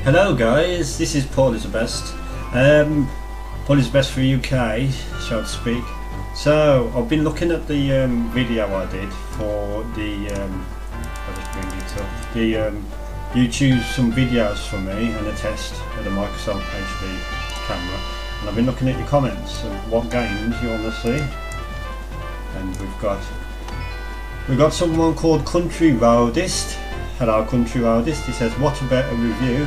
Hello guys, this is Paul is the best. Paul is the best for UK, so to speak. So I've been looking at the video I did for the I'll just bring it up. The you choose some videos for me and a test with a Microsoft HD camera, and I've been looking at your comments of what games you want to see, and we've got someone called Country Roadist. Hello Country Roadist. He says, what a better review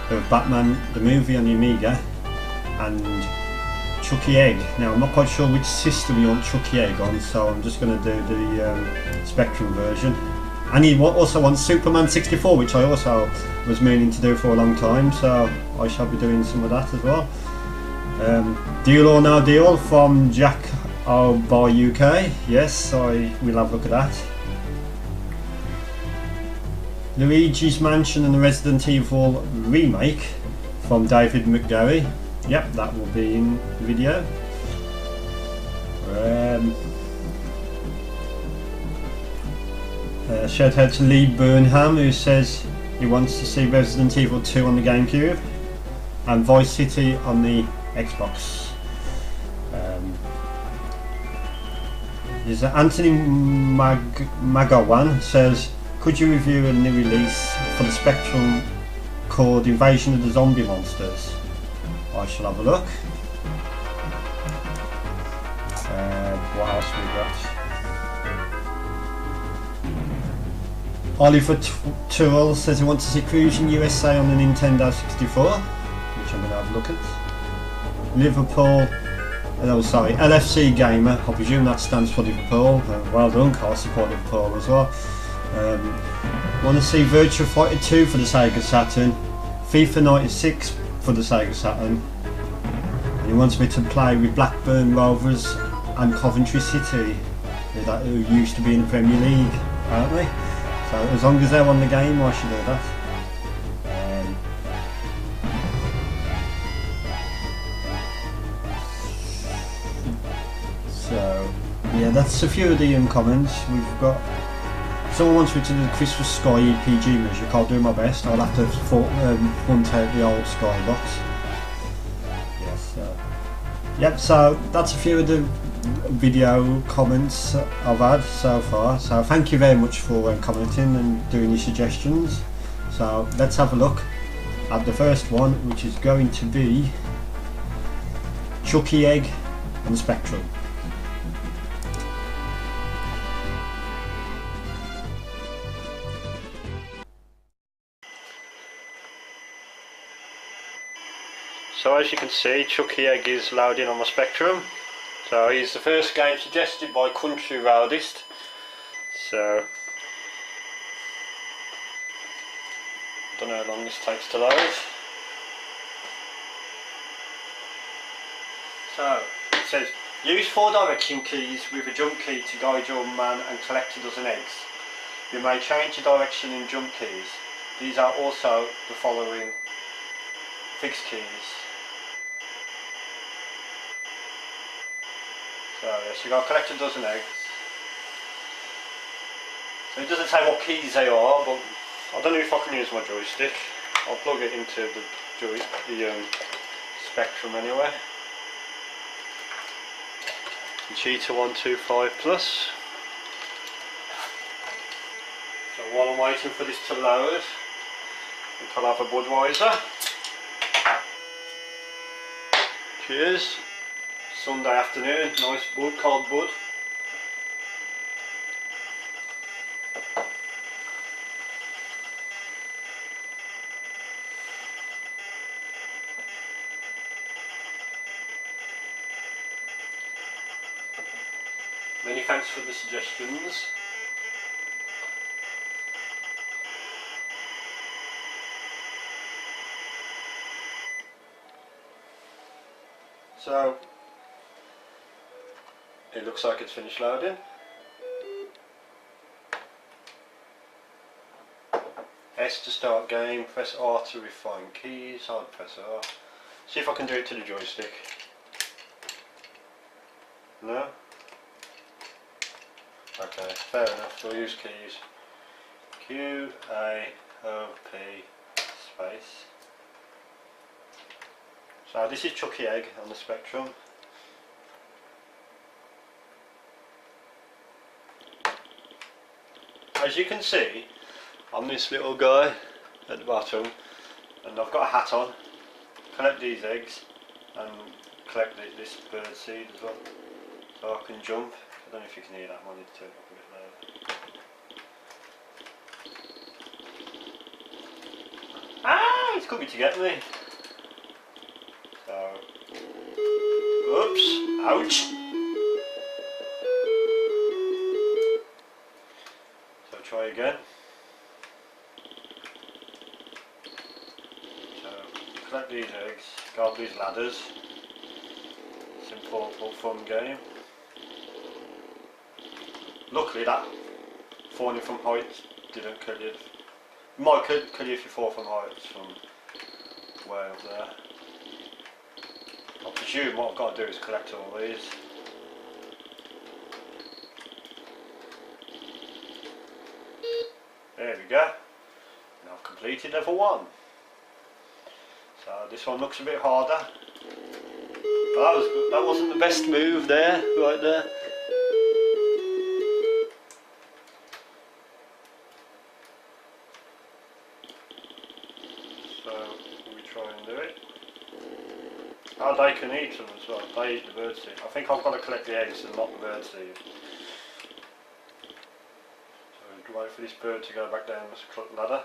of Batman the movie on the Amiga and Chuckie Egg. Now I'm not quite sure which system you want Chuckie Egg on, so I'm just going to do the Spectrum version. And he also wants Superman 64, which I also was meaning to do for a long time, so I shall be doing some of that as well. Deal or No Deal from Jack by UK. Yes, I will have a look at that. Luigis Mansion and the Resident Evil remake from David McGarry. Yep, that will be in the video. Shout out to Lee Burnham, who says he wants to see Resident Evil 2 on the Gamecube and Vice City on the Xbox. There's Anthony Magawan says, could you review a new release for the Spectrum called Invasion of the Zombie Monsters? I shall have a look. What else we got? Oliver Toole says he wants to see Crusin USA on the Nintendo 64, which I'm going to have a look at. Liverpool, oh sorry, LFC Gamer, I presume that stands for Liverpool. Well done, I support Liverpool as well. Want to see Virtua Fighter 2 for the Sega Saturn, FIFA 96 for the Sega Saturn, and he wants me to play with Blackburn Rovers and Coventry City, who used to be in the Premier League, aren't they? So as long as they're on the game, I should do that. So yeah, that's a few of the comments we've got. Someone wants me to do the Christmas Sky EPG music. I'll do my best. I'll have to hunt out the old Skybox. Yes. Yep. So that's a few of the video comments I've had so far. So thank you very much for commenting and doing your suggestions. So let's have a look at the first one, which is going to be Chuckie Egg on the Spectrum. So as you can see, Chuckie Egg is loading on my Spectrum. So he's the first game suggested by Country Roadist. So don't know how long this takes to load. So it says, use 4 direction keys with a jump key to guide your man and collect a dozen eggs. You may change the direction in jump keys. These are also the following fixed keys. So yes, you've got to collect a dozen eggs. So it doesn't say what keys they are, but I don't know if I can use my joystick. I'll plug it into the Spectrum anyway. Cheetah 125 Plus. So while I'm waiting for this to load, I'll have a Budweiser. Cheers. Sunday afternoon, nice bud, cold bud. Many thanks for the suggestions. So it looks like it's finished loading. S to start game, press R to refine keys, I'll press R. See if I can do it to the joystick. No? Okay, fair enough, we'll use keys. Q, A, O, P, space. So this is Chuckie egg on the Spectrum. As you can see, I'm this little guy at the bottom, and I've got a hat on. Collect these eggs and collect this bird seed as well, so I can jump. I don't know if you can hear that. I might need to turn it up a bit louder. Ah, he's coming to get me. So, oops, ouch. So try again. So collect these eggs, go up these ladders. Simple but fun game. Luckily that falling from heights didn't kill you. It might kill you if you fall from heights from way up there. I presume what I've got to do is collect all these. There we go. Now I've completed level 1. So this one looks a bit harder. But that wasn't the best move there, right there. So we try and do it. Oh, they can eat them as well. They eat the birdseed. I think I've got to collect the eggs and not the birdseed. So wait for this bird to go back down this ladder.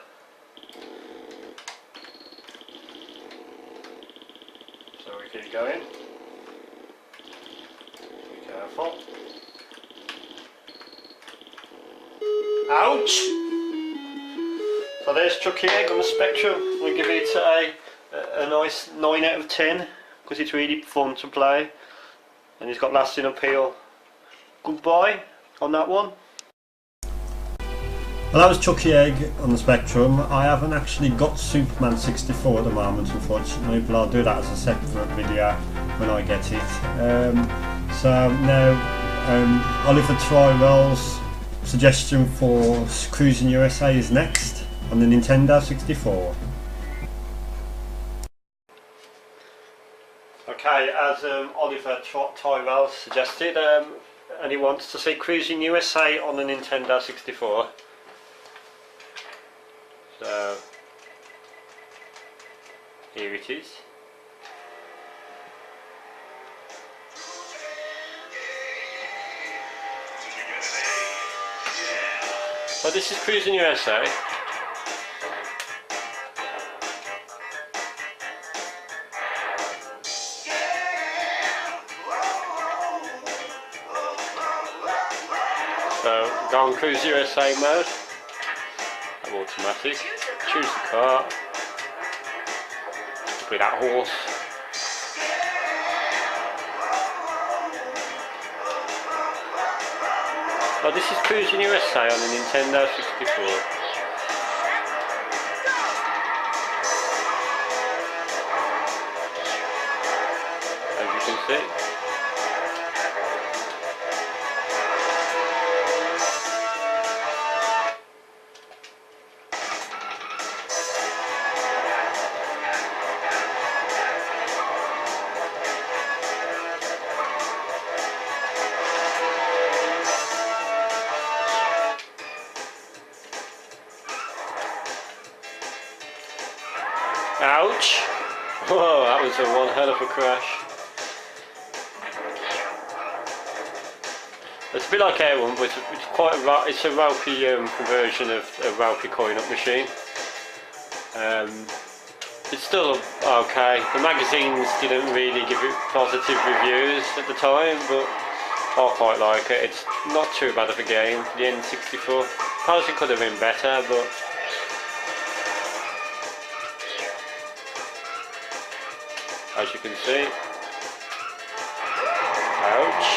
So we keep going. Be careful. Ouch! So there's Chuckie egg on the Spectrum. We give it a nice 9 out of 10 because it's really fun to play, and it's got lasting appeal. Goodbye on that one. Well, that was Chuckie egg on the Spectrum. I haven't actually got Superman 64 at the moment, unfortunately, but I'll do that as a separate video when I get it. So now Oliver Tyrell's suggestion for Crusin USA is next on the Nintendo 64. Okay, as Oliver Tyrell suggested, and he wants to see Crusin USA on the Nintendo 64. So here it is. So this is Crusin USA. So go on Cruise USA mode. Automatic. Choose the car. Be that horse. Oh, this is Crusin USA on the Nintendo 64. As you can see. Ouch! Whoa, that was one hell of a crash. It's a bit like Air One, but it's quite it's a Ralphie conversion of a Ralphie coin-up machine. It's still okay. The magazines didn't really give it positive reviews at the time, but I quite like it. It's not too bad of a game. The N64. Probably could have been better, but. As you can see. Ouch.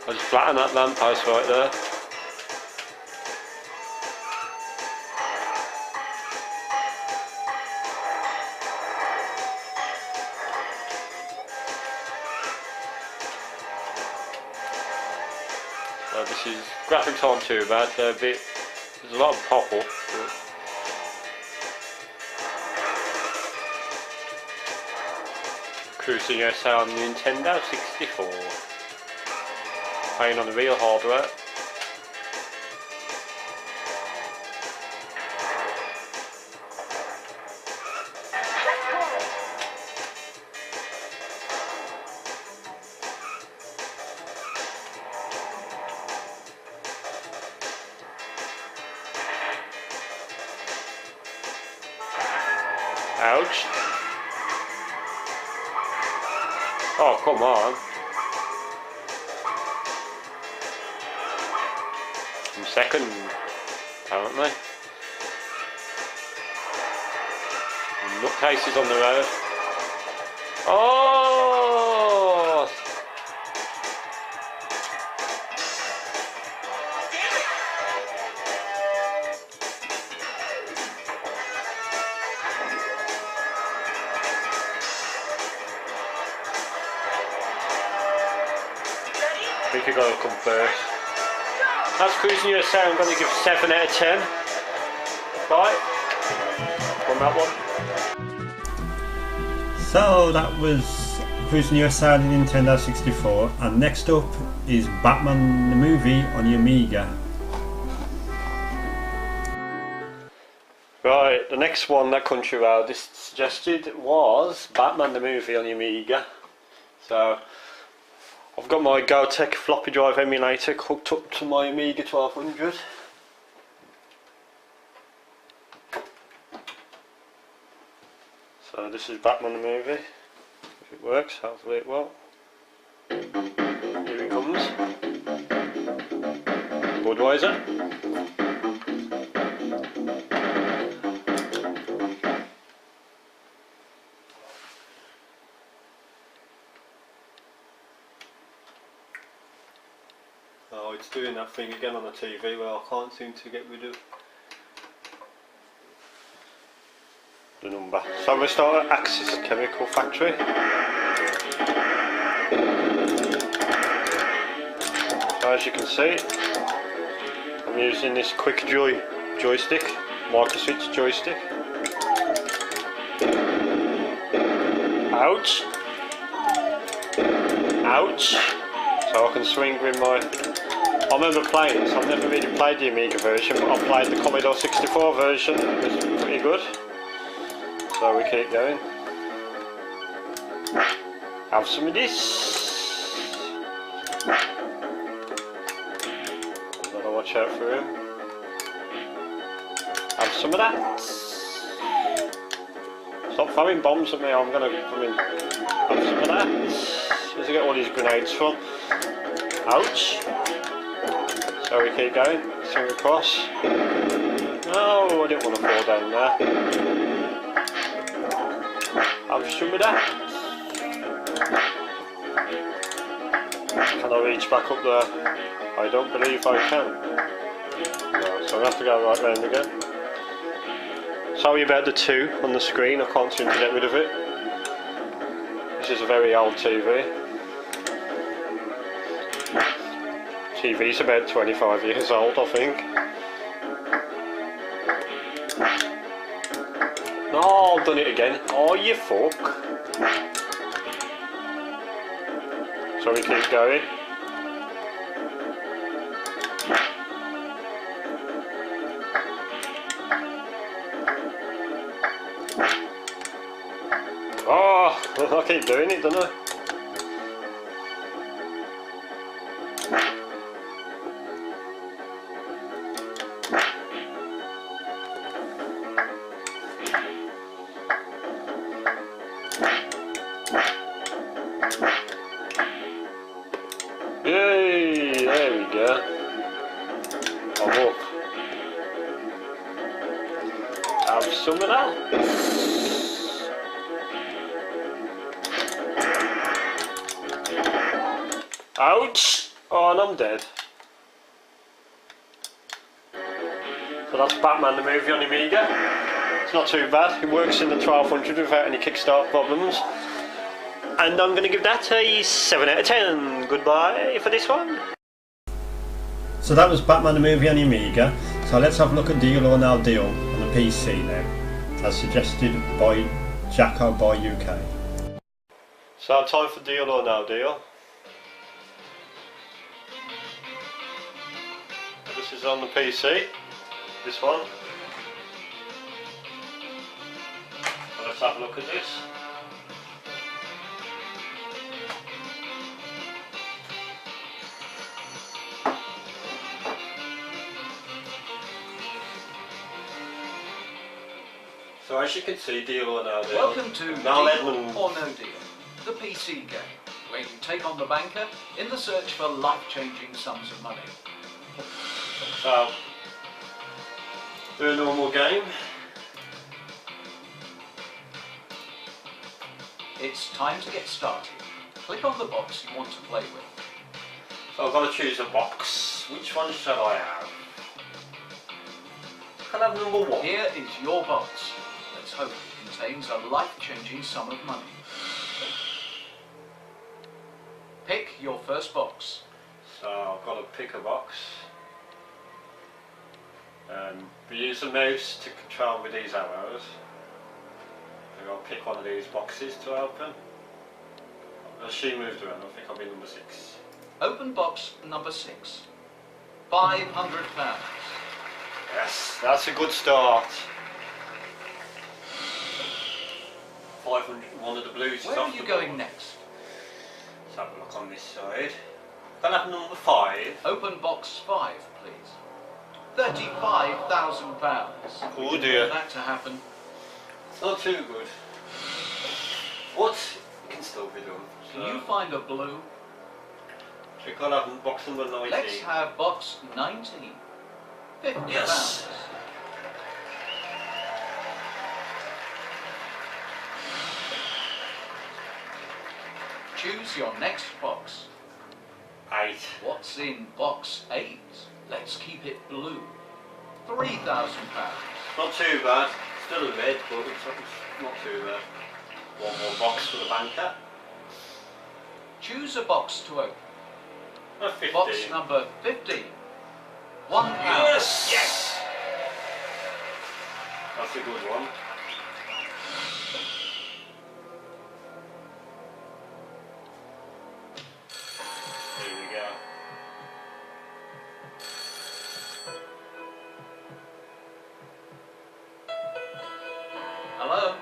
I just flattened that lamppost right there. this is graphics aren't too bad. They're a bit. There's a lot of pop up. Crusin USA on Nintendo 64. Playing on the real hardware. Ouch. Oh, come on. I'm second, apparently. Nutcases on the road. Oh! I think you gotta come first. That's Crusin USA. I'm going to give 7 out of 10. Right. On that one. So that was Crusin USA on the Nintendo 64, and next up is Batman the movie on the Amiga. Right, the next one that Country Road suggested was Batman the movie on the Amiga. So I've got my Gotek floppy drive emulator hooked up to my Amiga 1200. So this is Batman the movie. If it works, hopefully it will. Here it comes. Budweiser. Oh, it's doing that thing again on the TV where I can't seem to get rid of the number. So we start at Axis Chemical Factory. So as you can see, I'm using this Quick joystick, micro-switch joystick. Ouch! Ouch! So I can swing with my... I remember playing this. I've never really played the Amiga version, but I played the Commodore 64 version. It was pretty good. So we keep going. Have some of this. Gotta watch out for him. Have some of that. Stop throwing bombs at me. I'm gonna have some of that. Where's I get all these grenades from? Ouch. So we keep going, swing across. No, I didn't want to fall down there. Have some of that. Can I reach back up there? I don't believe I can. No, so I have to go right round again. Sorry about the 2 on the screen, I can't seem to get rid of it. This is a very old TV. TV's about 25 years old, I think. No, I've done it again. Oh, you fuck. So we keep going. Oh, I keep doing it, don't I? Yay, there we go. I'm up. Have some of that. Ouch! Oh, and I'm dead. So that's Batman the movie on Amiga. It's not too bad. It works in the 1200 without any kickstart problems. And I'm going to give that a 7 out of 10. Goodbye for this one. So that was Batman the movie on the Amiga. So let's have a look at Deal or No Deal on the PC now, as suggested by Jacko by UK. So time for Deal or No Deal. This is on the PC, this one. So let's have a look at this. So as you can see, Deal or No Deal. Welcome to Now Deal Edmund. or No Deal, the PC game, where you take on the banker in the search for life-changing sums of money. So, do a normal game. It's time to get started. Click on the box you want to play with. So I've got to choose a box. Which one shall I have? Can I have number 1? Here is your box. Let's hope it contains a life-changing sum of money. Pick your first box. So I've got to pick a box. We use the mouse to control with these arrows. I've got to pick one of these boxes to open. As she moves around, I think I'll be number 6. Open box number 6. £500. Yes, that's a good start. 500, one of the blues is Where off are you the going board. next? Let's have a look on this side. Can I have number 5? Open box 5, please. £35,000. Oh We dear. didn't want that to happen. It's not too good. What? It can still be done. Can you find a blue? We can't have box number 19. Let's have box 19. £50. Yes. Choose your next box. 8. What's in box 8? Let's keep it blue. £3,000. Not too bad. Still a red, but it's not too bad. One more box for the banker. Choose a box to open. 50. Box number 50. £1. Yes! Yes! That's a good one. Here we go. Hello?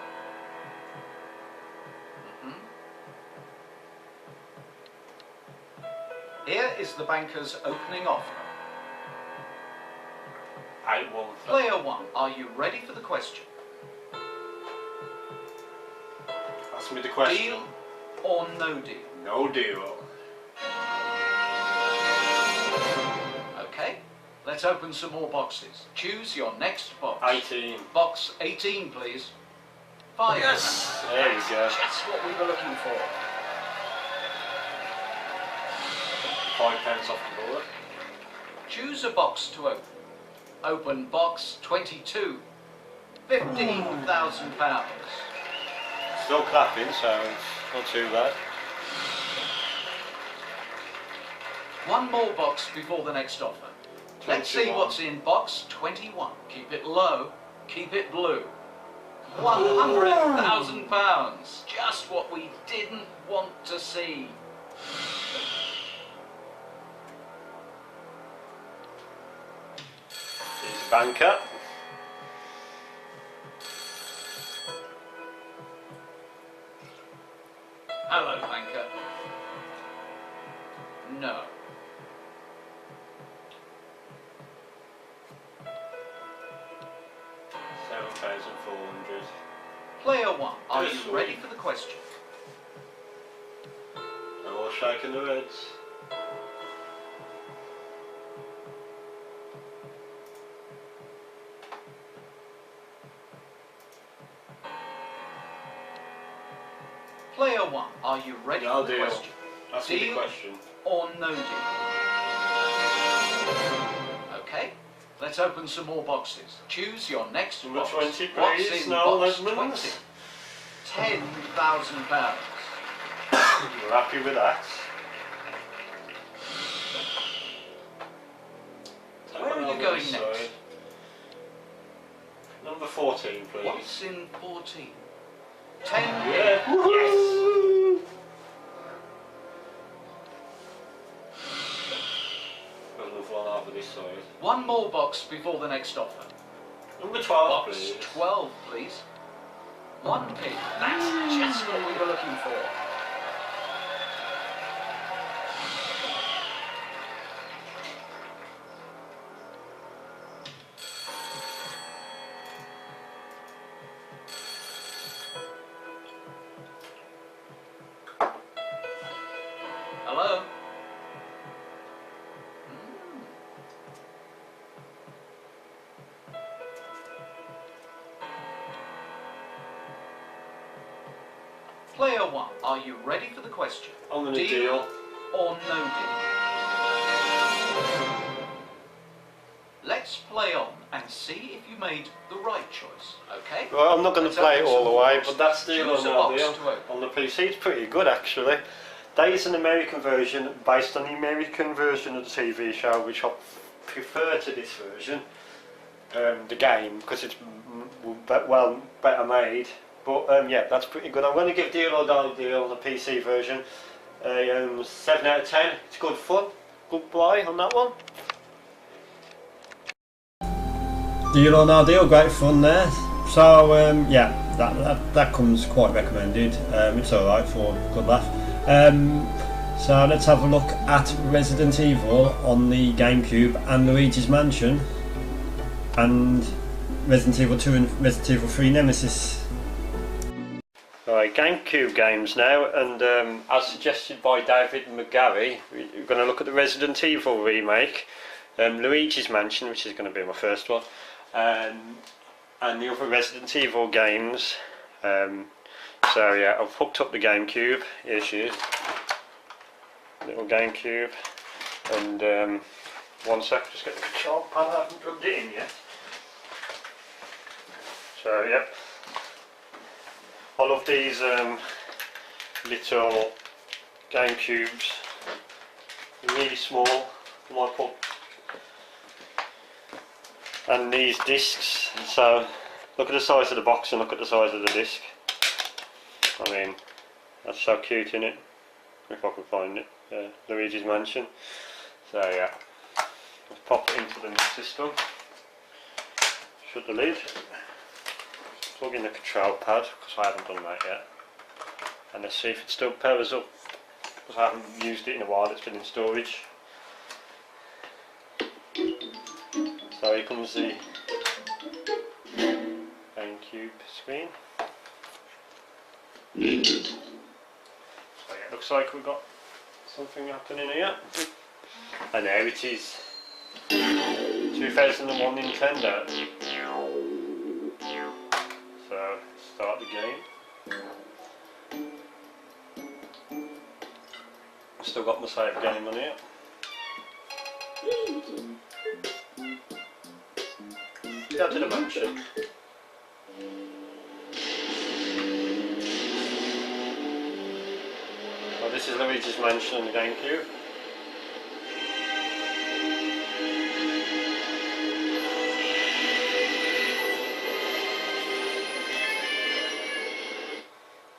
Here is the banker's opening offer. 8-1. Player 1, are you ready for the question? Ask me the question. Deal or no deal? No deal. Okay, let's open some more boxes. Choose your next box. 18. Box 18, please. £5. Yes! There we go. Just what we were looking for. £5 off the board. Choose a box to open. Open box 22. £15,000. Still clapping, so it's not too bad. One more box before the next offer. Let's see 21. what's in box 21. Keep it low, keep it blue. £100,000. Just what we didn't want to see. Here's a banker. Hello, banker. No. £7,400. Player 1, are Yes, you sir. ready for the question? No more shaking the reds. Player 1, are you ready No for the deal. question? That's the Deal question. or no deal? Okay, let's open some more boxes. Choose your next Number box. 20, What's please. in No, box Edmonds. 20? £10,000. You're happy with that? are you going next? Number 14, please. What's in 14? 10. Yeah. Yes. Another one over this side. One more box before the next offer. Number 12, Box please. 12, please. One pin. That's just what we were looking for. Hello? Player 1, are you ready for the question? I'm gonna deal. Or no deal? Let's play on and see if you made the right choice, okay? Well, I'm not going to play it all the way, but that's deal or Choose a no box deal. to open. On the PC, it's pretty good actually. That is an American version based on the American version of the TV show, which I prefer to this version, the game, because it's better made. But yeah, that's pretty good. I'm going to give Deal or No Deal, the PC version, a 7 out of 10. It's good fun. Good buy on that one. Deal or No Deal, great fun there. So yeah, that comes quite recommended. It's alright for a good laugh. So let's have a look at Resident Evil on the Gamecube and Luigi's Mansion and Resident Evil 2 and Resident Evil 3 Nemesis. Right, Gamecube games now, and as suggested by David McGarry, we're going to look at the Resident Evil remake, Luigi's Mansion, which is going to be my first one, and the other Resident Evil games. So yeah, I've hooked up the Gamecube. Here she is, little Gamecube, and one sec, just get the control pad. I haven't plugged it in yet. So yep. I love these little Gamecubes, really small, like put, and these discs, so look at the size of the box and look at the size of the disc. I mean, that's so cute, isn't it? If I can find it. Luigi's Mansion. So yeah, let's pop it into the system, shut the lid. Plug in the control pad, because I haven't done that yet, and let's see if it still powers up, because I haven't used it in a while. It's been in storage. So here comes the Gamecube screen. So yeah, it looks like we've got something happening here, and there it is, 2001 Nintendo. So, start the game. I've still got my save game on here. Go to the mansion. Well, this is Luigi's Mansion on the Gamecube.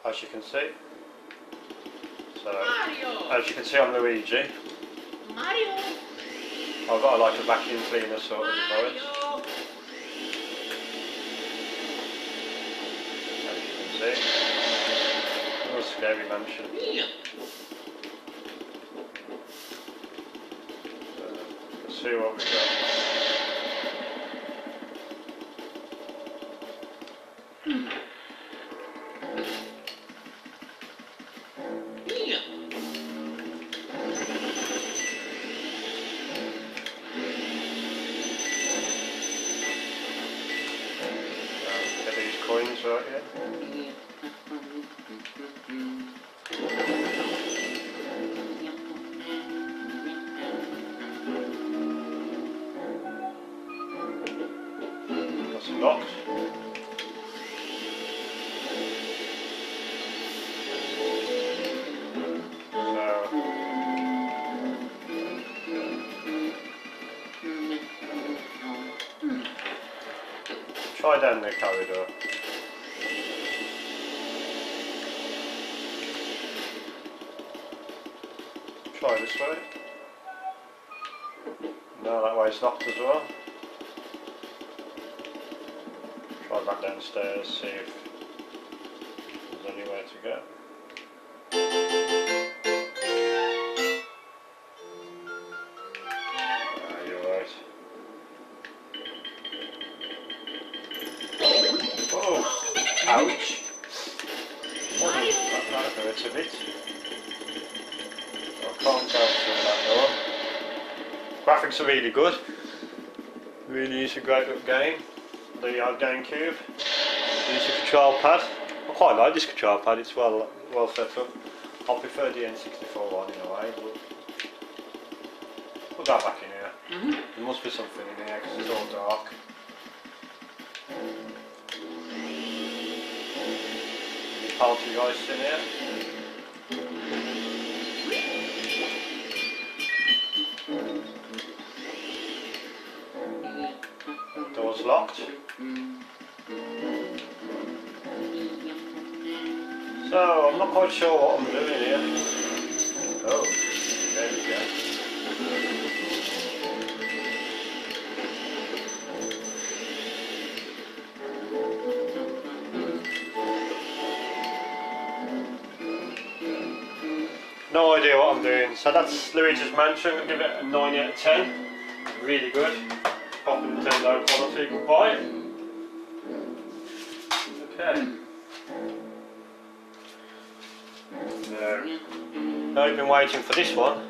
As you can see. So, as you can see, I'm Luigi. Mario. I've got like a vacuum cleaner sort of device. As you can see. Oh, scary mansion. So, let's see what we got. Coins right here. That's locked. Try down the corridor. Try this way. No, that way's locked as well. Try back downstairs, see if there's anywhere to go. You're right. Oh! Ouch! That hurts a bit. I can't go through that door. Graphics are really good. Really is a great little game. The Gamecube. Use a control pad. I quite like this control pad, it's well set up. I prefer the N64 one in a way, but we'll go back in here. There must be something in here because it's all dark. Any poltergeists in here? Door's locked. So, I'm not quite sure what I'm doing here. Oh, there we go. No idea what I'm doing. So that's Luigis Mansion. I'll give it a 9 out of 10. Really good. Proper Nintendo quality. Goodbye. Okay. Now I've been waiting for this one.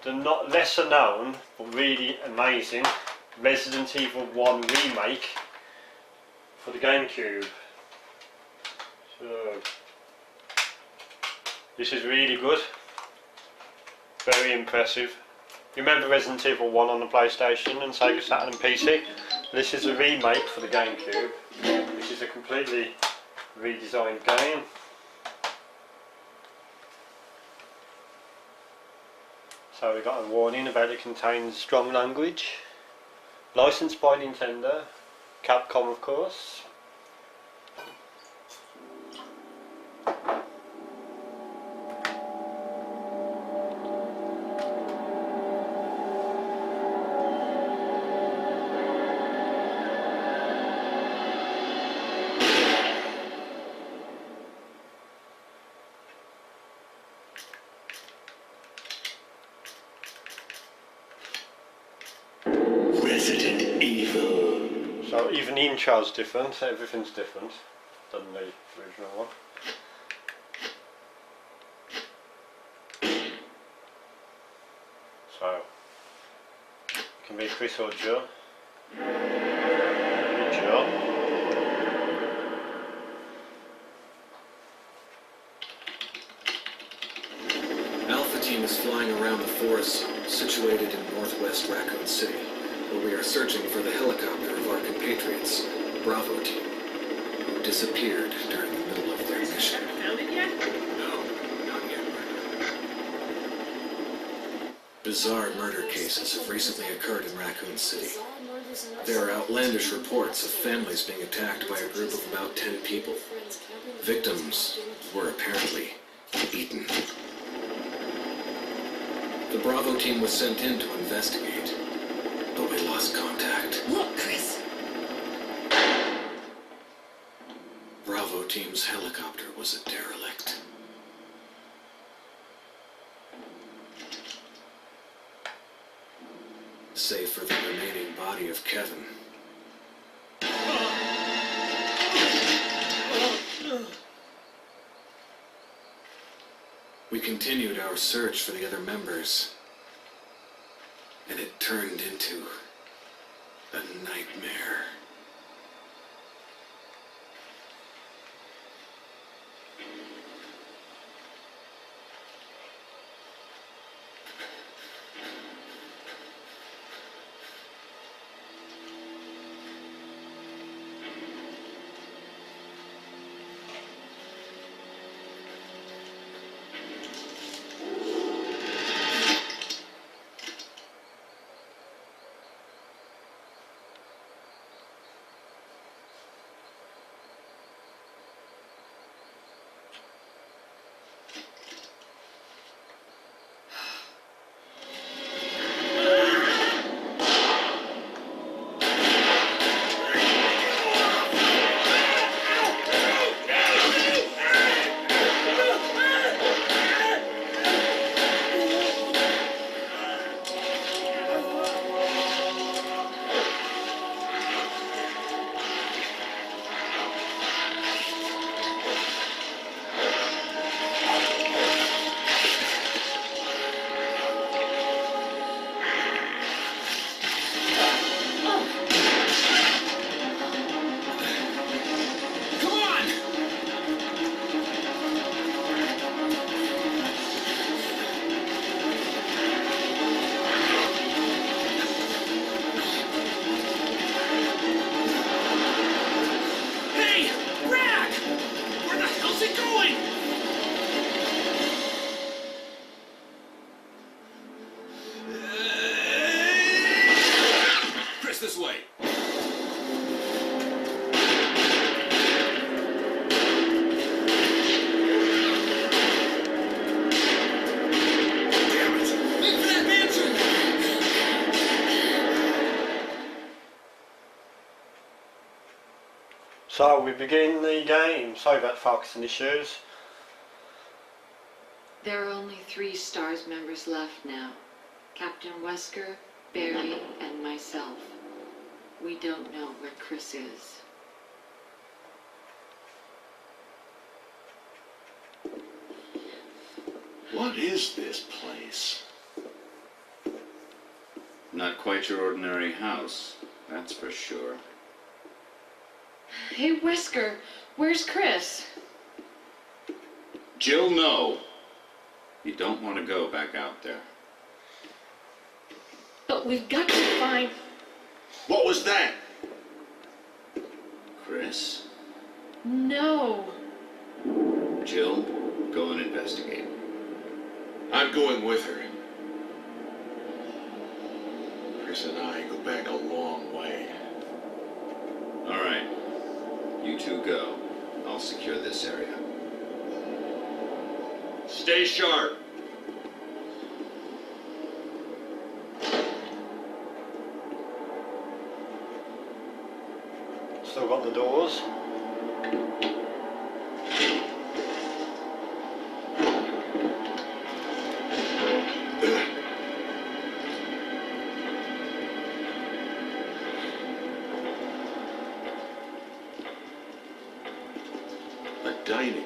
The not lesser known but really amazing Resident Evil 1 remake for the Gamecube. So this is really good. Very impressive. You remember Resident Evil 1 on the PlayStation and Sega Saturn and PC? This is a remake for the Gamecube. This is a completely redesigned game. So we got a warning about it contains strong language. Licensed by Nintendo, Capcom of course. Resident Evil. So even the intro's different, everything's different than the original one. So, it can be Chris or Joe. Joe. Alpha Team is flying around the forest situated in northwest Raccoon City, where we are searching for the helicopter of our compatriots, Bravo Team, who disappeared during the middle of their mission. Found it yet? No, not yet. Bizarre murder cases have recently occurred in Raccoon City. There are outlandish reports of families being attacked by a group of about 10 people. Victims were apparently eaten. The Bravo Team was sent in to investigate, but we lost contact. Look, Chris. Bravo Team's helicopter was a derelict. Save for the remaining body of Kevin. We continued our search for the other members, and it turned into a nightmare. So we begin the game. Sorry about focusing issues. There are only 3 STARS members left now. Captain Wesker, Barry, and myself. We don't know where Chris is. What is this place? Not quite your ordinary house, that's for sure. Hey, Wesker, where's Chris? Jill, no. You don't want to go back out there. But we've got to find... What was that? Chris? No. Jill, go and investigate. I'm going with her. Chris and I go back a long way. All right. You two go. I'll secure this area. Stay sharp. Still got the doors. A dining room.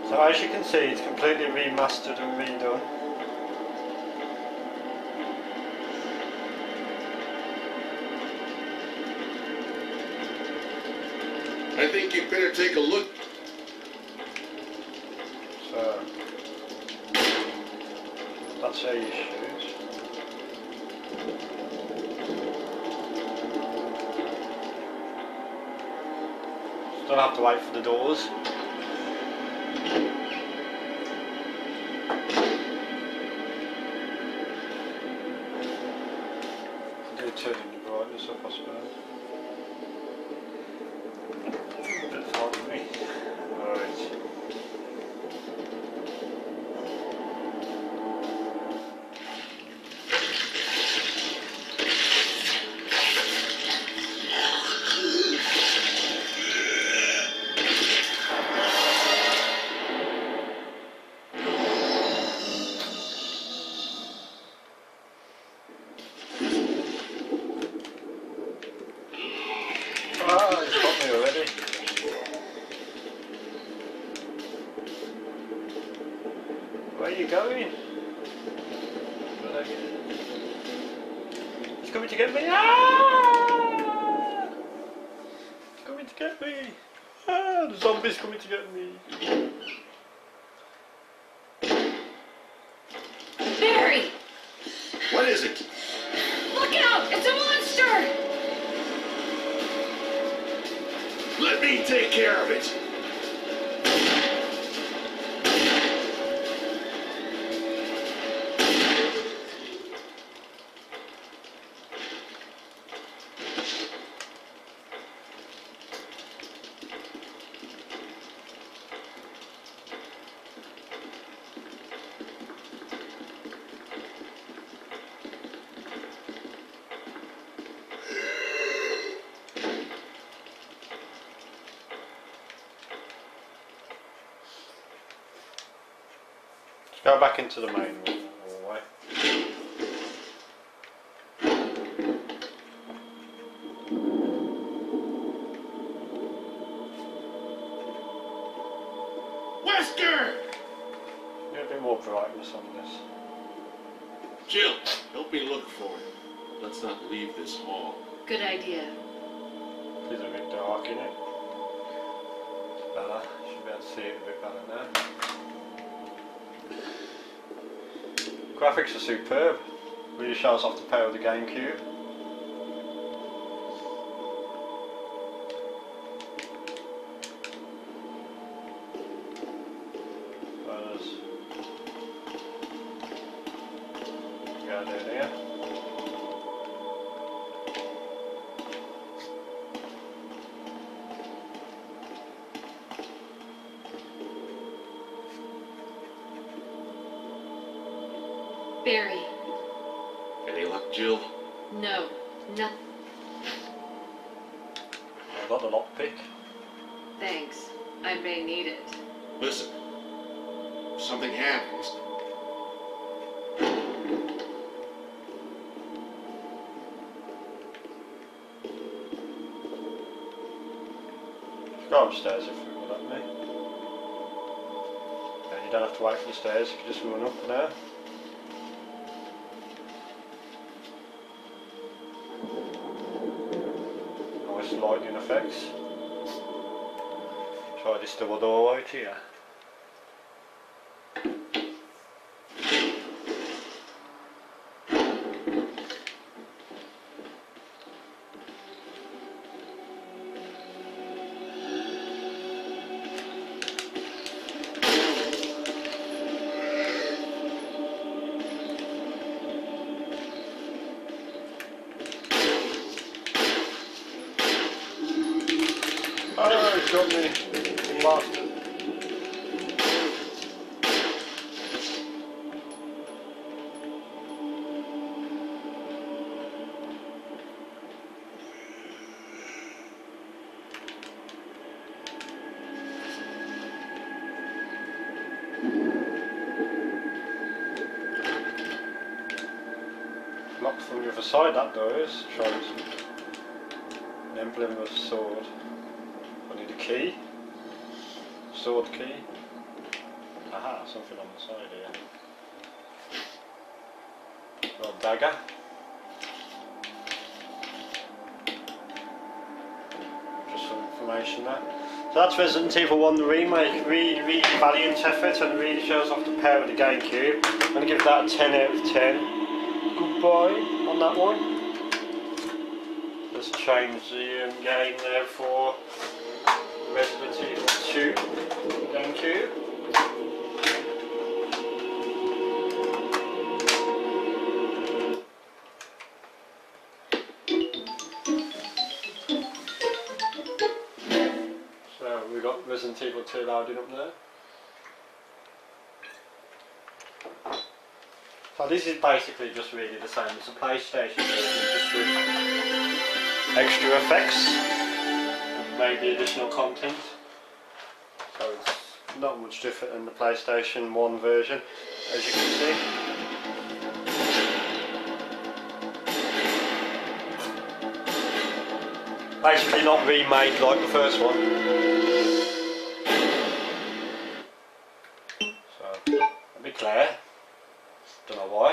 So as you can see, it's completely remastered and redone. I think you'd better take a look. So that's how you shoot. Don't have to wait for the doors. Do turning the brightness up, I suppose. A bit far for me. Right. Ah, he's got me already. Where are you going? He's coming to get me! Ah! He's coming to get me! Ah, the zombie's coming to get me! Barry! What is it? Look out! It's a monster! Let me take care of it. Go back into the main hallway. Wesker! Get a bit more brightness on this. Jill, help me look for him. Let's not leave this hall. Good idea. It's a bit dark in it. It's better. Should be able to see it a bit better now. Graphics are superb. Really shows off the power of the Gamecube. Go down here. Barry, Jill? No, nothing. I've got the lockpick. Thanks. I may need it. Listen. If something happens, Go upstairs if you will let me. And you don't have to wait for the stairs, you can just run up there. Nice lighting effects. Try this double door out here. Oh, he's got me. Bastard. Locked from the other side, that door is. Shows an emblem of a sword. I need a key. Sword key. Aha, something on the side here. Got a dagger. Just some information there. So that's Resident Evil 1 the remake. Really valiant effort and really shows off the power of the Gamecube. I'm going to give that a 10 out of 10. Goodbye on that one. Let's change the game there for Resident Evil 2 Gamecube. So we've got Resident Evil 2 loading up there. So this is basically just really the same as a PlayStation version, just with extra effects and maybe additional content. So it's not much different than the PlayStation 1 version, as you can see. Basically not remade like the first one. So, a bit clear. Don't know why.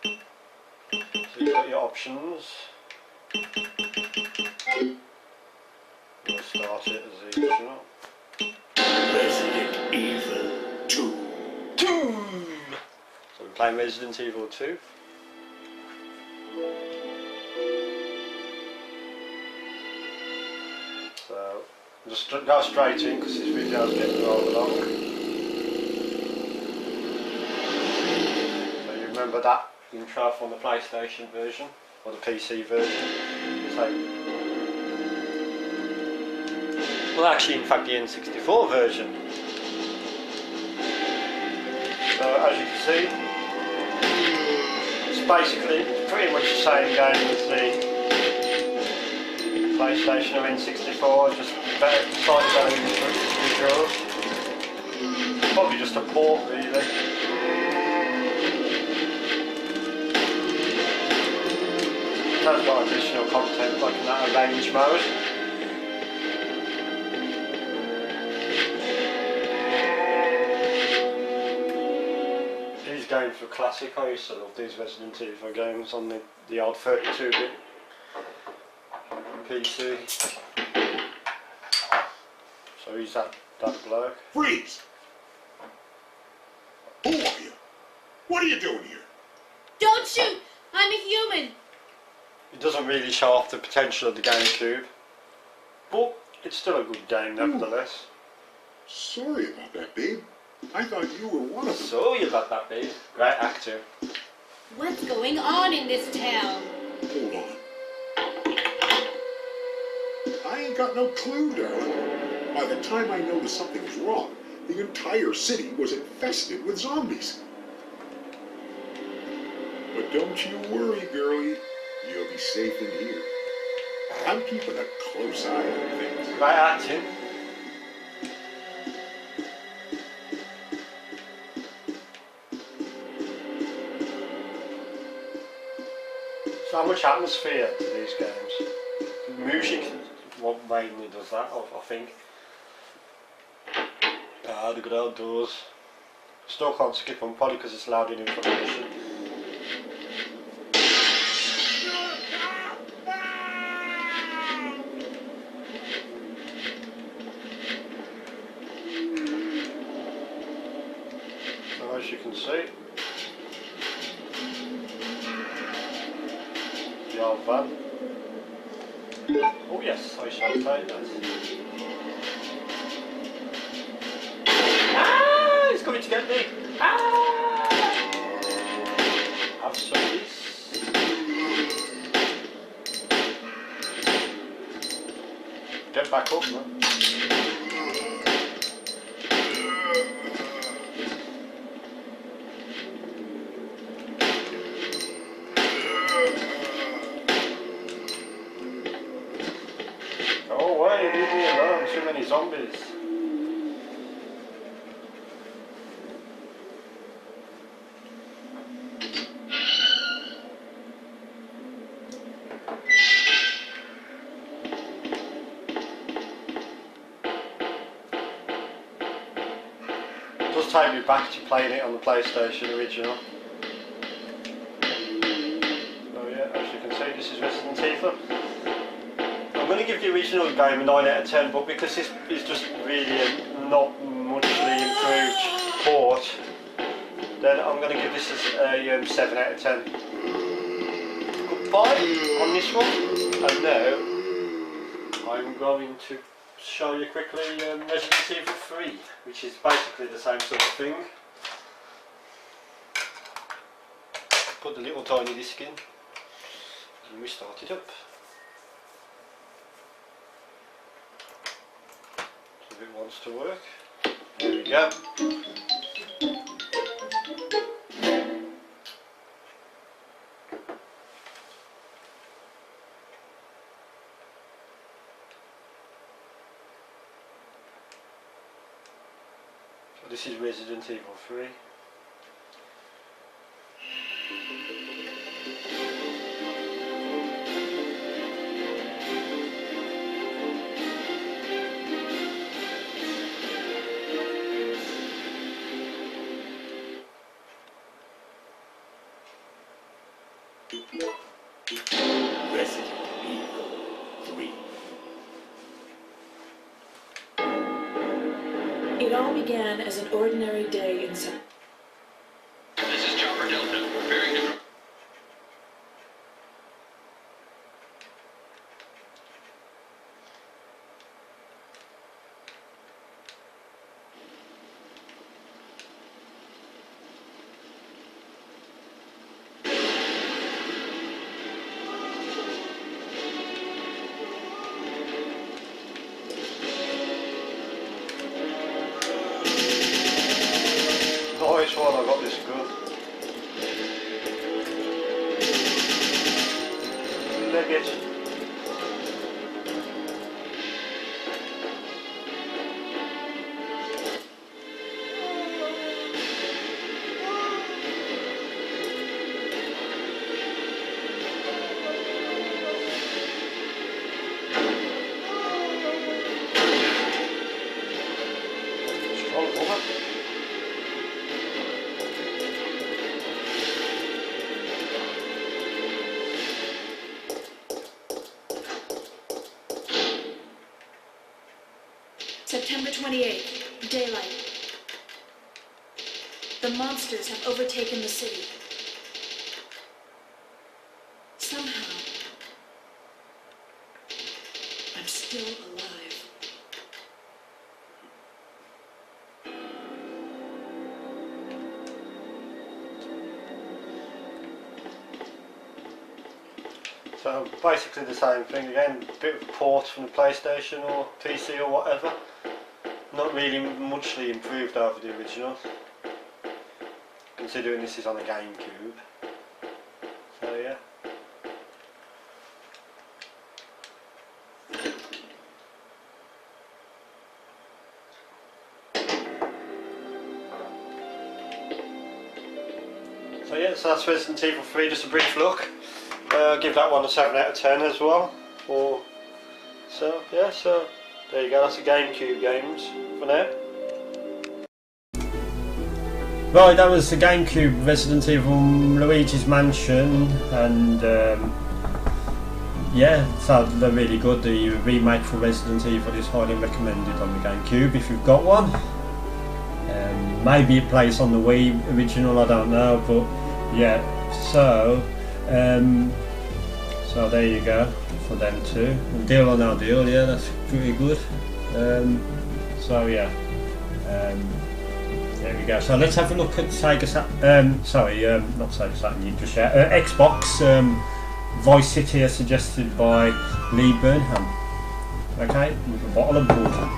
So you've got your options. We'll start it as usual. Resident Evil 2. So we're playing Resident Evil 2. So just go straight in because this video's getting rather long. Remember that intro from the PlayStation version or the PC version. So, well, actually, in fact, the N64 version. So, as you can see, it's basically pretty much the same game as the PlayStation or N64, just better, slightly better visuals. Probably just a port, really. It has got additional content like in that arrange mode. These games were classic. I used to love these Resident Evil games on the old 32-bit PC. So he's that bloke. Freeze! Who are you? What are you doing here? Don't shoot! I'm a human! It doesn't really show off the potential of the GameCube, but it's still a good game nevertheless. Sorry about that, babe. I thought you were one of them. Sorry about that, babe. Great actor. What's going on in this town? Hold on. I ain't got no clue, darling. By the time I noticed something was wrong, the entire city was infested with zombies. Don't you worry, girlie. You'll be safe in here. I'm keeping a close eye on things. Right acting. So much atmosphere to these games. Music, what mainly does that, I think. Ah, the good outdoors. Still can't skip them, probably because it's loud in information. So as you can see, the old van. Oh yes, I shall take that. Ah, he's coming to get me! Ah! Have some of this. Get back up, man. Go away, leave me alone, too many zombies. It does take me back to playing it on the PlayStation original. So yeah, as you can see, this is Resident Evil. I'm going to give the original game a 9 out of 10, but because this is just really a not muchly improved port, then I'm going to give this a 7 out of 10. Goodbye on this one, and now I'm going to show you quickly Resident Evil 3, which is basically the same sort of thing. Put the little tiny disc in, and we start it up. If it wants to work. There we go. So this is Resident Evil 3. Resident Evil 3. It all began as an ordinary day in This is Chopper Delta, preparing to... Nice one, I got this good. Leg it. Strong woman. September 28th, daylight. The monsters have overtaken the city. Somehow, I'm still alive. So basically the same thing again, a bit of a port from the PlayStation or PC or whatever. Not really muchly improved over the original, considering this is on a Gamecube. yeah. So yeah, so that's Resident Evil 3, just a brief look. Give that one a 7 out of 10 as well. So yeah, so there you go, that's the Gamecube games for now. Right, that was the Gamecube Resident Evil Luigi's Mansion, and yeah, so they're really good. The remake for Resident Evil is highly recommended on the Gamecube if you've got one. Maybe it plays on the Wii original, I don't know, but yeah. So so there you go for them too. Deal or no deal, yeah, that's pretty good. So yeah. There we go. So let's have a look at Sega not Sega Saturn, you just Xbox Voice City as suggested by Lee Burnham. Okay, with a bottle of water.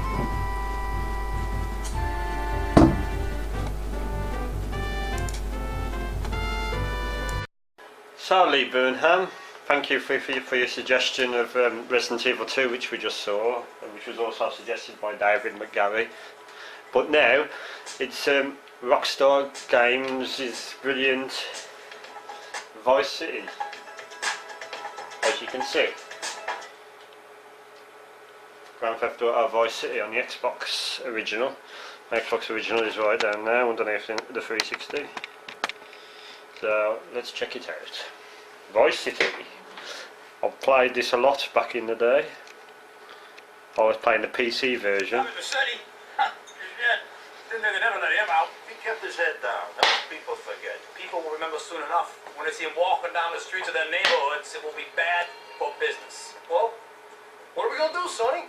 So Lee Burnham, thank you for your suggestion of Resident Evil 2, which we just saw, which was also suggested by David McGarry. But now, it's Rockstar Games' brilliant Vice City, as you can see. Grand Theft Auto Vice City on the Xbox original. The Xbox original is right down there underneath the 360. So let's check it out. Vice City. I've played this a lot back in the day. I was playing the PC version. Didn't think they'd ever let him out. He kept his head down. That's what people forget. People will remember soon enough. When they see him walking down the streets of their neighborhoods, it will be bad for business. Well, what are we going to do, Sonny?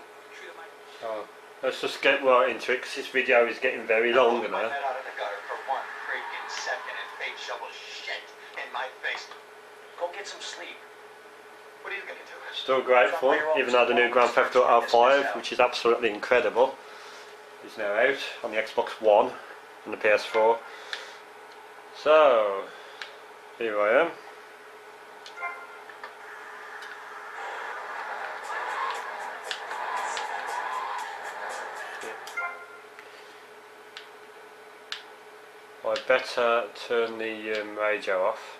So, let's just get right into it, because this video is getting very long now. My head out of the gutter for one freaking second and fate shovel shit in my face. Go get some sleep. What are you going to do? Still great fun, even though the new Grand Theft Auto 5, which is absolutely incredible, is now out on the Xbox One and the PS4. So, here I am. I better turn the radio off.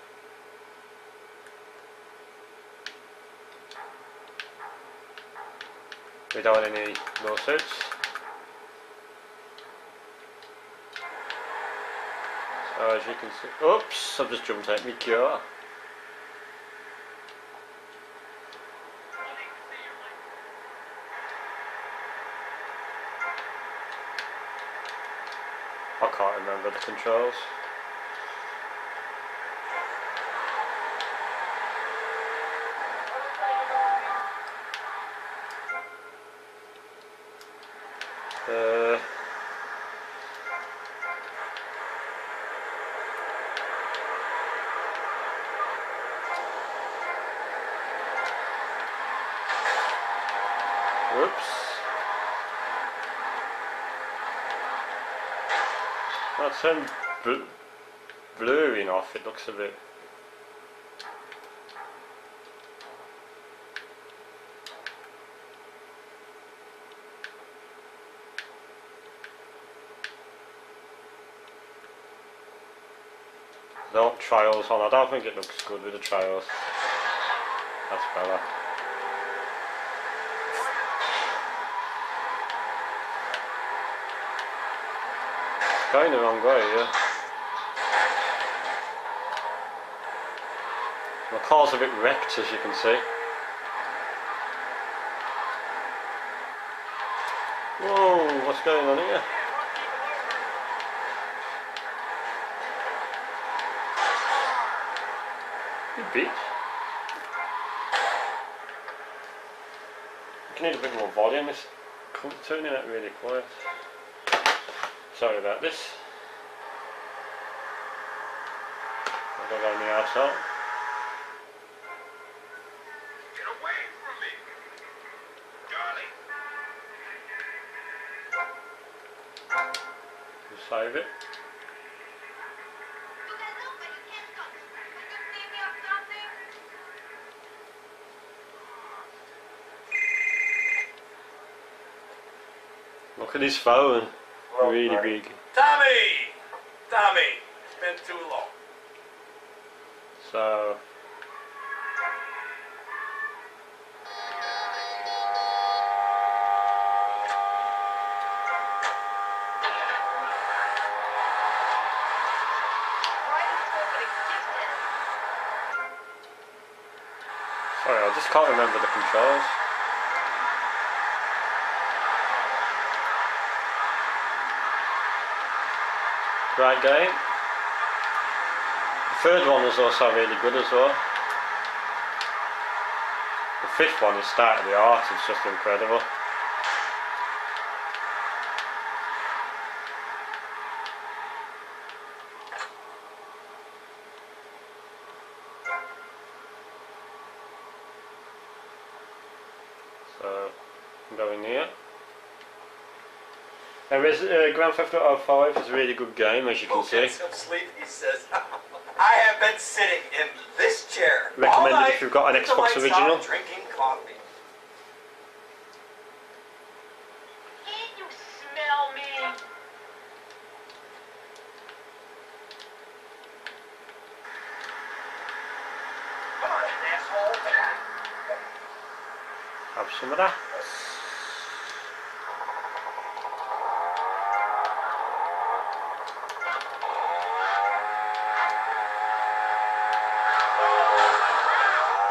We don't want any lawsuits. So as you can see, oops, I've just jumped out my car. I can't remember the controls. Whoops. That's blurring off, it looks a bit. No trials on, I don't think it looks good with the trials. That's better. Going the wrong way, yeah. My car's a bit wrecked, as you can see. Whoa, what's going on here? You bitch. You can need a bit more volume, it's turning out really quiet. Sorry about this. I've got to go on the outside. Get away from me, darling. We'll save it. Look at his phone. Really big. Tommy! Tommy! It's been too long. So... Sorry, I just can't remember the controls. Great game. The third one was also really good as well. The fifth one is state of the art, it's just incredible. So, I'm going here. Grand Theft Auto 5 is a really good game, as you can see. Some sleep, he says. I have been sitting in this chair Recommended all night if you've got an with the Xbox lights original. out, drinking coffee. Can't you smell me? Come on, asshole. Have some of that.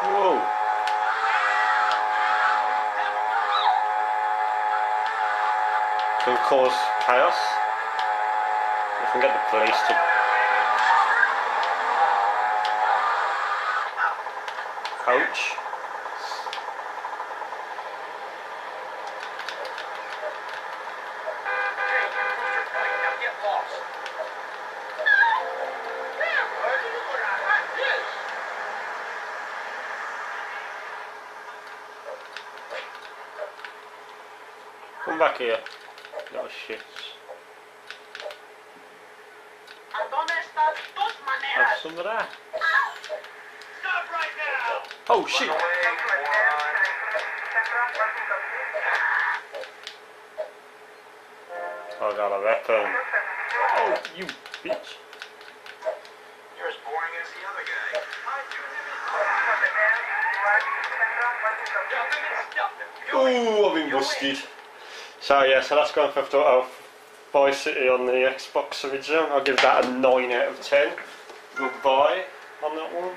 Whoa. Can cause chaos. You can get the police to... Ouch. Come back here. Little shits. Have some of that. Stop right now! Oh shit! I got a weapon. Oh, you bitch. You're as boring as the other guy. Ooh, I've been busted. So yeah, so that's Grand Theft Auto Vice City on the Xbox original. I'll give that a 9 out of 10. Goodbye on that one.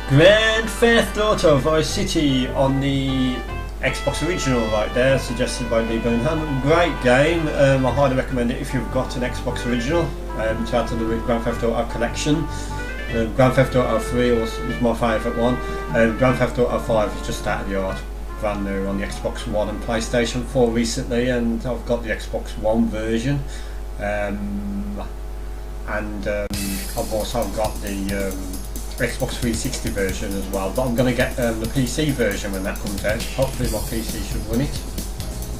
Grand Theft Auto Vice City on the Xbox original right there, suggested by Lee Burnham. Great game. I highly recommend it if you've got an Xbox original to add to the Grand Theft Auto collection. Grand Theft Auto 3 was my favourite one. Grand Theft Auto 5 is just state of the art, brand new on the Xbox One and PlayStation 4 recently, and I've got the Xbox One version, and I've also got the Xbox 360 version as well, but I'm going to get the PC version when that comes out. Hopefully my PC should run it.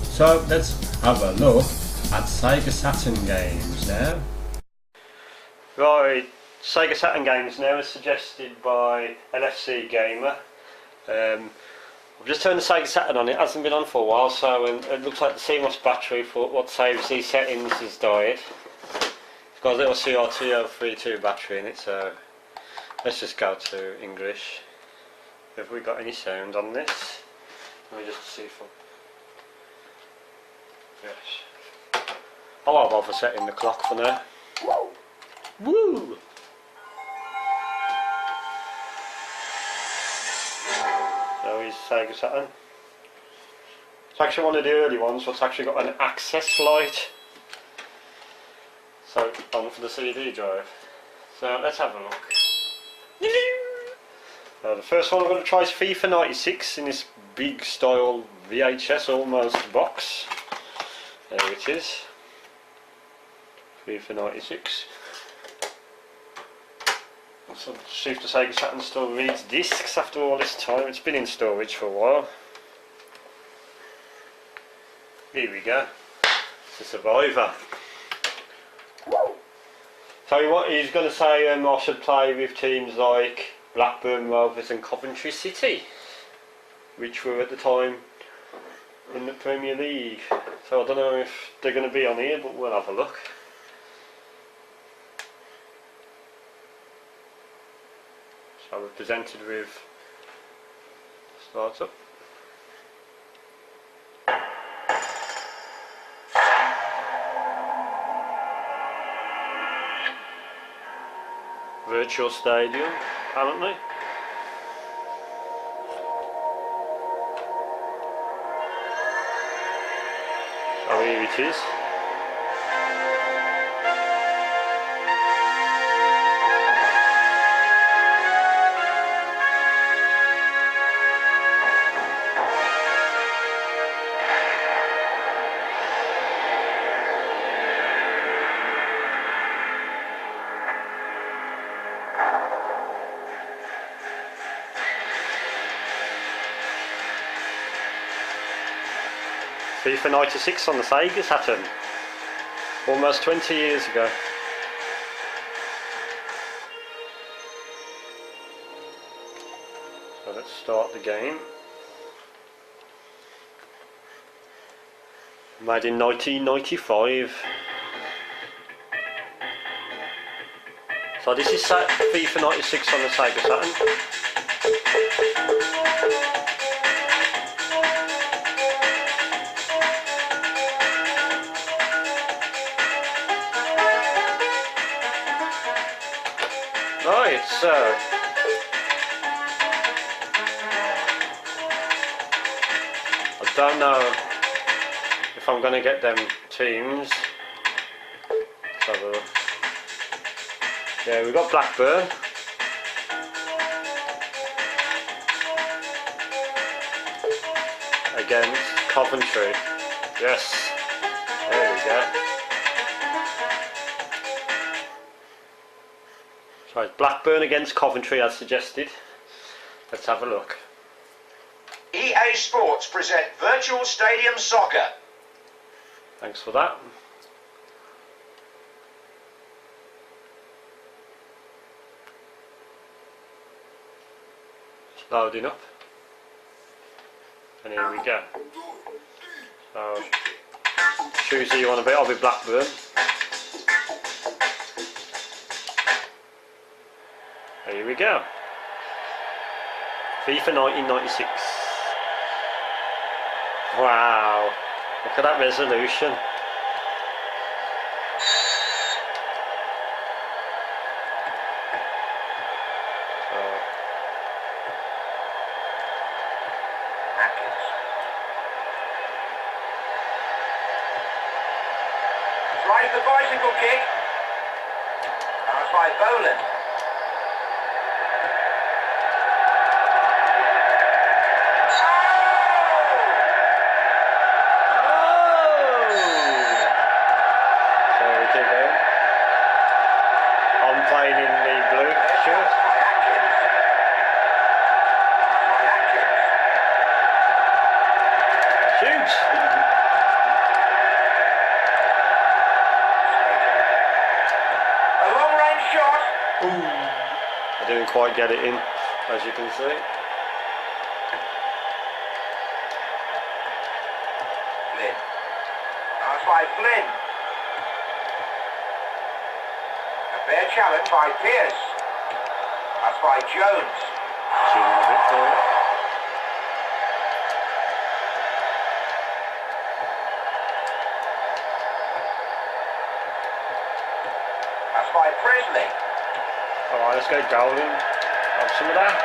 So let's have a look at Sega Saturn games now. Right, Sega Saturn games now is suggested by LFC Gamer. I've just turned the Sega Saturn on. It hasn't been on for a while, so it looks like the CMOS battery for what saves these settings has died. It's got a little CRT032 battery in it, so let's just go to English. Have we got any sound on this? Let me just see if yes. I won't bother setting the clock for now. Woo! So here's Sega Saturn. It's actually one of the early ones, so it's actually got an access light. So on for the CD drive. So let's have a look. The first one I'm going to try is FIFA 96 in this big style VHS almost box. There it is. FIFA 96. So see if the Sega Saturn still reads discs after all this time. It's been in storage for a while. Here we go. It's a Survivor. So what he's going to say I should play with teams like Blackburn Rovers and Coventry City, which were at the time in the Premier League. So I don't know if they're going to be on here, but we'll have a look. So we're presented with startup. Virtual Stadium, apparently. So here it is. FIFA 96 on the Sega Saturn, almost 20 years ago. So let's start the game. Made in 1995. So this is FIFA 96 on the Sega Saturn. Right, so I don't know if I'm going to get them teams. Let's have a look. Yeah, we've got Blackburn. Against Coventry. Yes, there we go. So it's Blackburn against Coventry as suggested. Let's have a look. EA Sports present Virtual Stadium Soccer. Thanks for that. It's loading up. And here we go. So choose who you want to be. I'll be Blackburn. Here we go. FIFA 1996. Wow, look at that resolution. Tries the bicycle kick. That's by Boland. I'm playing in the blue shirt. Shoot! A long range shot. Ooh. I didn't quite get it in, as you can see. Flynn. That's by Flynn. Fair challenge by Pierce. That's by Jones. Zooming a bit for it. That's by Presley. Alright, let's go Golden. Have some of that.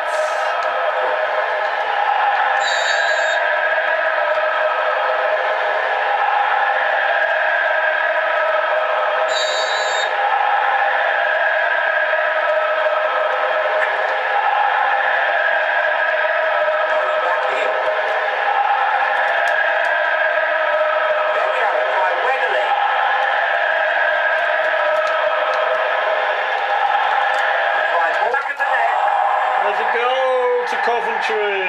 Coventry!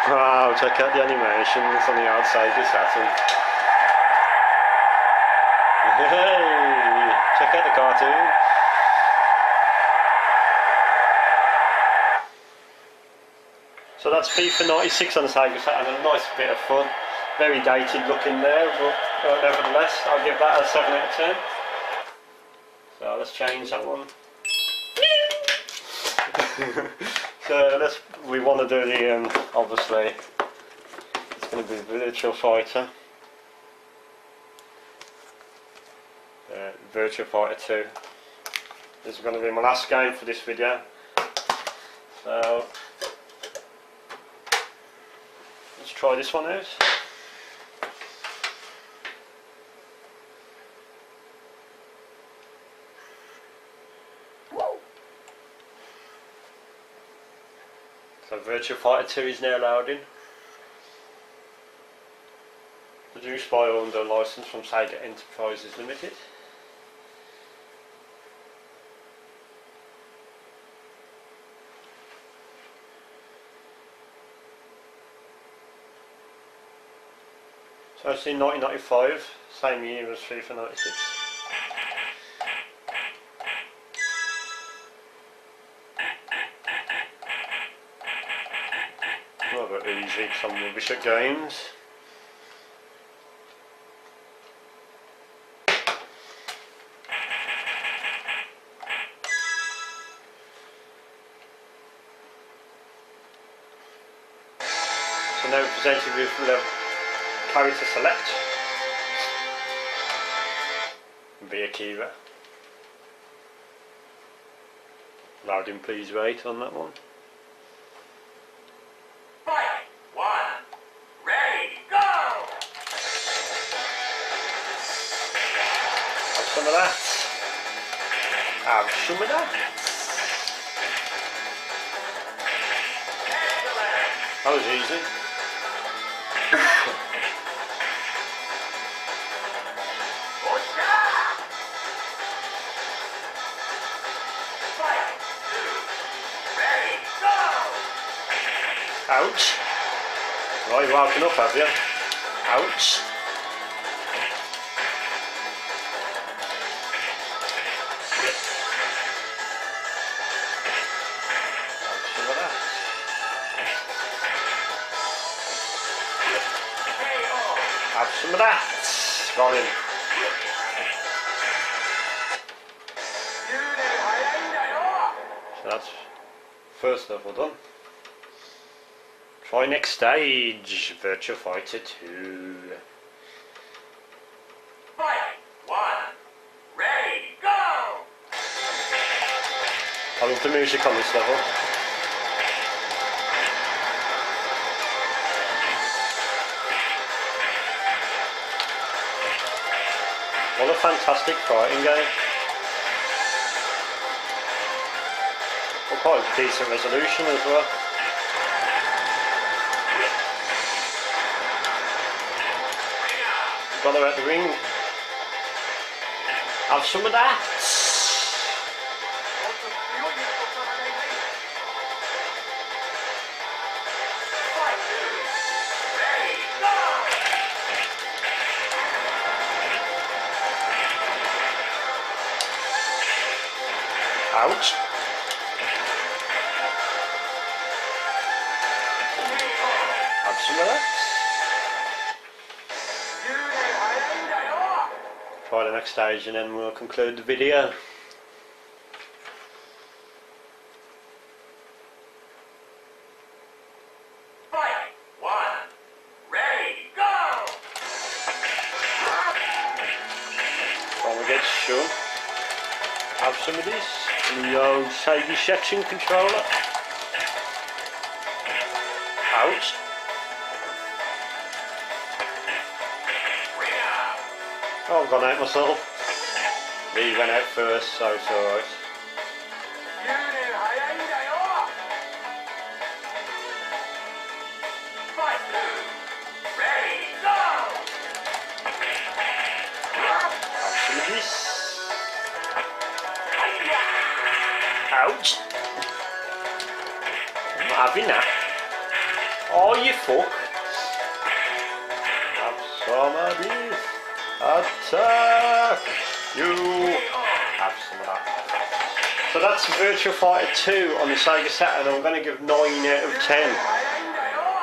Wow, check out the animations on the outside of the Saturn. Hey! Check out the cartoon. So that's FIFA 96 on the Sega Saturn, and a nice bit of fun. Very dated looking there, but nevertheless, I'll give that a 7 out of 10. So let's change that one. So we want to do the, obviously, it's going to be Virtua Fighter. Virtua Fighter 2. This is going to be my last game for this video. So let's try this one out. So Virtua Fighter 2 is now loading. Produced by under license from Sega Enterprises Limited. So it's in 1995, same year as FIFA 96. Rather easy, some rubbish at games. So now presented with character select. Be a Kiva. Loading, please wait on that one. Fight! 1, ready, go! Have some of that. Have some of that. That was easy. Ouch. Right, you're woken up, have you? Ouch. Have some of that. Got him. So that's first level done. Try next stage, Virtua Fighter 2. Fight! 1, ready, go! I love the music on this level. What a fantastic fighting game. Well, quite a decent resolution as well. Got her at the ring. Have some of that. Ouch. Have some of that. Try the next stage and then we'll conclude the video. Fight! 1, ready, go! Trying to get shown. Have some of this. The old Sega section controller. Ouch. Oh, I've gone out myself. He went out first, so it's alright. Have some of this. Ouch. I'm not having that. Oh, you fuck. Have some of this. Attack! You have some of that. So that's Virtua Fighter 2 on the Sega Saturn. I'm going to give 9 out of 10.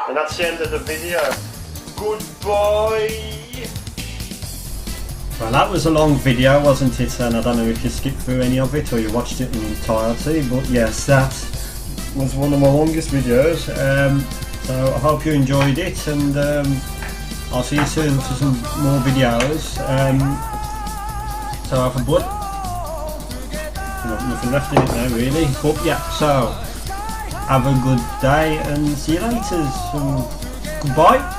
And that's the end of the video. Goodbye! Well, that was a long video, wasn't it? And I don't know if you skipped through any of it or you watched it in entirety, but yes, that was one of my longest videos. So I hope you enjoyed it, and I'll see you soon for some more videos. So have a butt. Nothing left in it now, really. But yeah, so have a good day and see you later. So, goodbye.